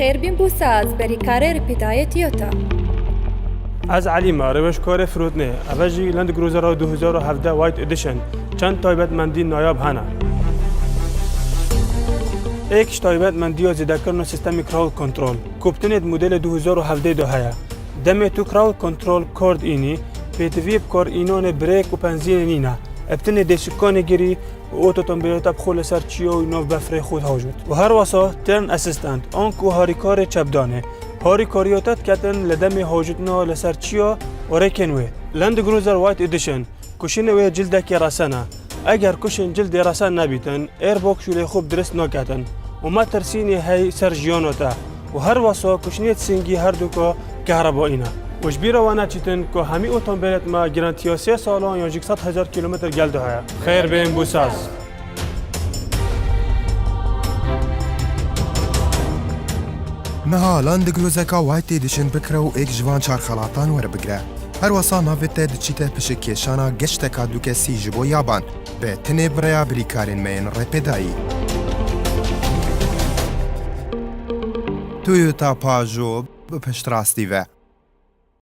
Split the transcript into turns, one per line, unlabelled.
خێربین بوو ساز بەریکارێ رپیدایە تیۆتا.
از علیمە ڕێوەشکارێ فرۆتنێ ئەڤەژی لەند گرۆزەرە 2017 وایت ئێدیشن چەند تایبەتمەندی نایاب هەنە. ئێکش تایبەتمەندیە زێدەکردنە سیستەمی کراود کۆنترۆل کوپتنێت مودێلە 2017 دا هەیە. دەمێت تو کراود کۆنترۆل کۆرد ئینی پێتڤی بکۆر ئینۆنێ برێک و پەنزینە نینە ئەبتنێ دێشکۆنێ گیری و ئۆتۆتۆمبیلێتە بخۆ لەسەر چیۆ و نۆڤ بەفرێ خود هەوژوت. و هەروەسا ترن ئەسیستەنت ئۆنک و هاریکارێ چەپدانێ هاریکاریۆتە دکەتن لە دەمێ هەوژوتنەوە لەسەر چیۆ وەرێکێن وێ. لەند گرۆزەر وایت ئێدیشن کوشینە وێ جلدێکی ڕەسەنە. ئەگەر کوشن جلدێ ڕەسەن نەبیتن ئێربۆکس و لێ خوب درست ناکەتن و مەترسینی هەی سەر ژیۆنۆتە و هەروەسا کوشنێت سینگی هەردووکە کەهرەبائینە. وشبیرەوە ناچیتن کە هەمی ئۆتۆمبیلێتمە گرانتیە 3 ساڵان یا 100,000 کیلومتر گەلدە هەیە. خێر بێن بۆ ساز.
نەها لەند گرۆزەکە وایت ئێدیشن بکرە و ئێک ژوان چارخەڵاتان وەربگرە. هەروەسا ناوێتە دچیتە پشت کێشانە گەشتێکا دووکەسی ji بۆ یابان بێ تنێ برەیە بریکارên me yên rêpêdayî. Toyota Peugeot bi piştrastî ve.